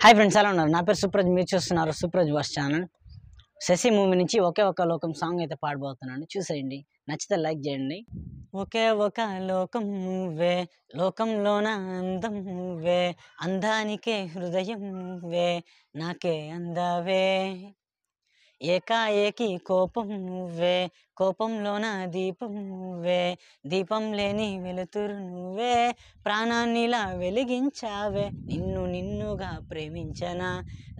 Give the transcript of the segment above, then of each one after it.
Hi friends, ఎలా ఉన్నారు? నా పేరు సుప్రజ్, మీరు చూస్తున్నారు సుప్రజ్ వాస్ ఛానల్. శశి మూవీ నుంచి ఒకే ఒక లోకం సాంగ్ అయితే పాడబోతున్నాను, చూసేయండి. నచ్చితే లైక్ చేయండి. ఒకే ఒక లోకం నువ్వే, లోకంలోన అందం నువ్వే, అందానికే హృదయం నువ్వే, నాకే అందావే. ఏకాఏకి కోపం నువ్వే, కోపంలోన దీపం నువ్వే, దీపం లేని వెలుతురు నువ్వే, ప్రాణాన్నిలా వెలిగించావే. నిన్నుగా ప్రేమించనా,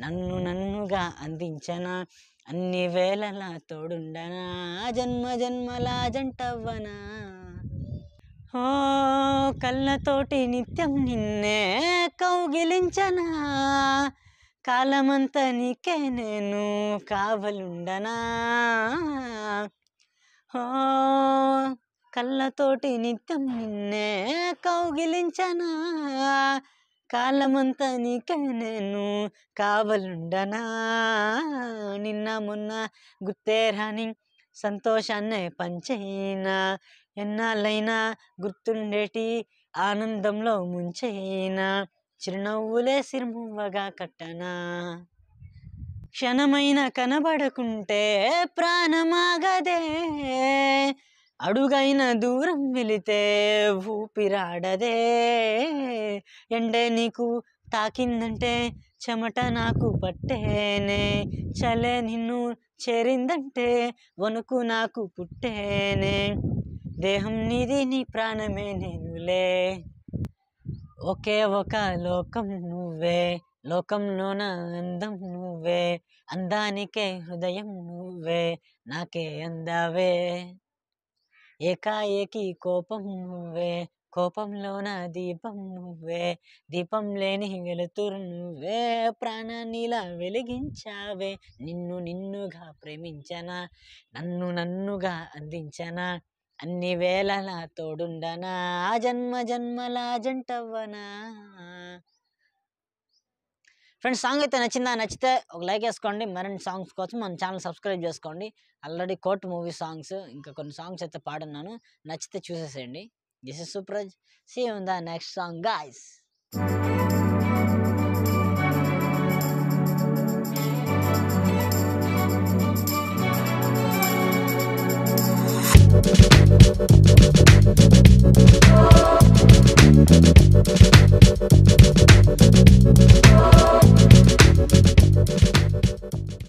నన్నుగా అందించనా, అన్ని వేళలా తోడుండనా, జన్మ జన్మల జంటవ్వనా. ఓ కళ్ళతోటి నిత్యం నిన్నే కౌగిలించనా, కాలమంతా నీకే నేను కావలుండనా. ఓ కళ్ళతోటి నిత్యం నిన్నే కౌగిలించనా, కాలమంతా నీకే నేను కావలుండనా. నిన్న మొన్న గుర్తే రాని సంతోషాన్నే పంచైనా, ఎన్నాళ్ళైనా గుర్తుండేటి ఆనందంలో ముంచైనా, చిరునవ్వులే సిరుమువ్వగా కట్టనా. క్షణమైన కనబడకుంటే ప్రాణమాగదే, అడుగైన దూరం వెళితే ఊపిరాడదే. ఎండే నీకు తాకిందంటే చెమట నాకు పట్టేనే, చలే నిన్ను చేరిందంటే వణుకు నాకు పుట్టేనే, దేహం నీది నీ ప్రాణమే నేనులే. ఒకే ఒక లోకం నువ్వే, లోకంలోన అందం నువ్వే, అందానికే హృదయం నువ్వే, నాకే అందావే. ఏకాఏకి కోపం నువ్వే, కోపంలోన దీపం నువ్వే, దీపం లేని వెలుతురు నువ్వే, ప్రాణాన్నిలా వెలిగించావే. నిన్నుగా ప్రేమించనా, నన్నుగా అందించనా, అన్ని వేళలా తోడుండనా, జన్మ జన్మల జంటవ్వనా. ఫ్రెండ్స్, సాంగ్ అయితే నచ్చిందా? నచ్చితే ఒక లైక్ వేసుకోండి. మరిన్ని సాంగ్స్ కోసం మన ఛానల్ సబ్స్క్రైబ్ చేసుకోండి. ఆల్రెడీ కోర్ట్ మూవీ సాంగ్స్, ఇంకా కొన్ని సాంగ్స్ అయితే పాడున్నాను, నచ్చితే చూసేసేయండి. This is Supraj. See you in the next song guys.